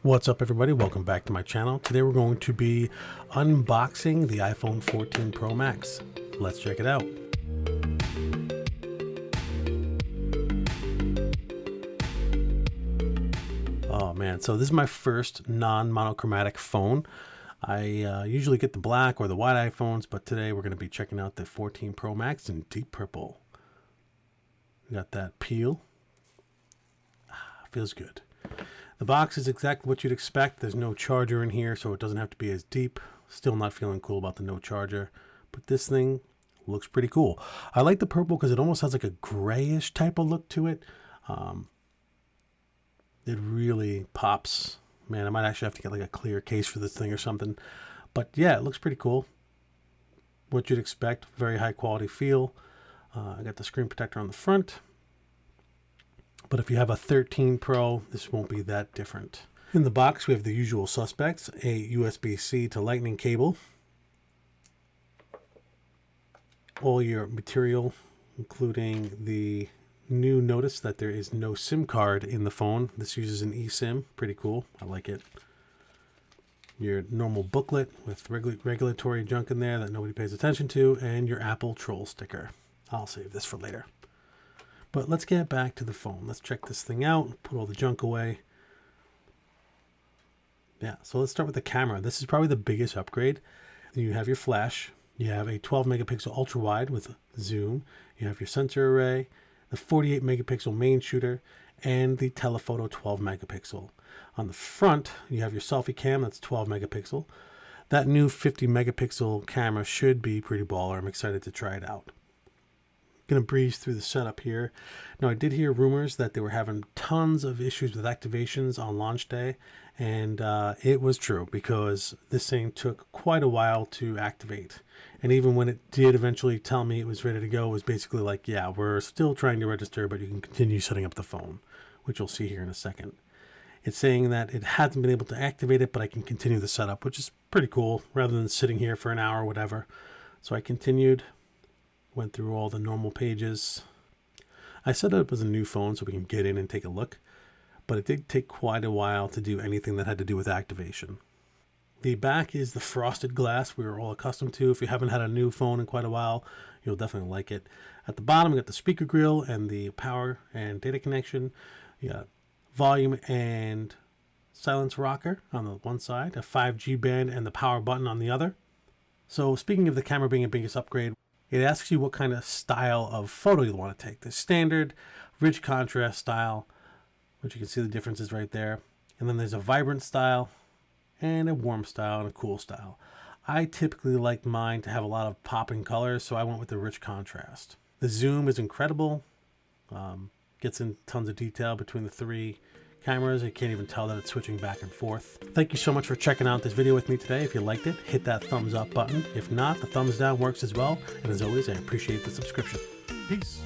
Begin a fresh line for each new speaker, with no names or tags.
What's up everybody, welcome back to my channel. Today we're going to be unboxing the iPhone 14 Pro Max. Let's check it out. Oh man, so this is my first non-monochromatic phone. I usually get the black or the white iPhones, but today we're going to be checking out the 14 Pro Max in deep purple. Got that peel. Feels good. The box is exactly what you'd expect. There's no charger in here, so it doesn't have to be as deep. Still not feeling cool about the no charger, but this thing looks pretty cool. I like the purple because it almost has like a grayish type of look to it. It really pops. Man, I might actually have to get like a clear case for this thing or something. But yeah, it looks pretty cool. What you'd expect, very high quality feel. I got the screen protector on the front. But if you have a 13 Pro, this won't be that different. In the box, we have the usual suspects, a USB-C to Lightning cable, all your material, including the new notice that there is no SIM card in the phone. This uses an eSIM, pretty cool, I like it. Your normal booklet with regulatory junk in there that nobody pays attention to, and your Apple Troll sticker. I'll save this for later. But let's get back to the phone. Let's check this thing out, put all the junk away. Yeah, so let's start with the camera. This is probably the biggest upgrade. You have your flash. You have a 12 megapixel ultra wide with zoom. You have your sensor array, the 48 megapixel main shooter, and the telephoto 12 megapixel. On the front, you have your selfie cam, that's 12 megapixel. That new 50 megapixel camera should be pretty baller. I'm excited to try it out. Gonna breeze through the setup here. Now I did hear rumors that they were having tons of issues with activations on launch day, and it was true because this thing took quite a while to activate. And even when it did eventually tell me it was ready to go, it was basically like, yeah, we're still trying to register, but you can continue setting up the phone, which you'll see here in a second. It's saying that it hasn't been able to activate it, but I can continue the setup, which is pretty cool, rather than sitting here for an hour or whatever. So I continued. Went through all the normal pages. I set it up as a new phone so we can get in and take a look, but it did take quite a while to do anything that had to do with activation. The back is the frosted glass we were all accustomed to. If you haven't had a new phone in quite a while, you'll definitely like it. At the bottom, we got the speaker grill and the power and data connection. You got volume and silence rocker on the one side, a 5G band and the power button on the other. So speaking of the camera being a biggest upgrade, it asks you what kind of style of photo you want to take. The standard, rich contrast style, which you can see the differences right there. And then there's a vibrant style, and a warm style, and a cool style. I typically like mine to have a lot of popping colors, so I went with the rich contrast. The zoom is incredible. Gets in tons of detail between the three cameras. You can't even tell that it's switching back and forth. Thank you so much for checking out this video with me today. If you liked it, hit that thumbs up button. If not, the thumbs down works as well. And as always, I appreciate the subscription. Peace.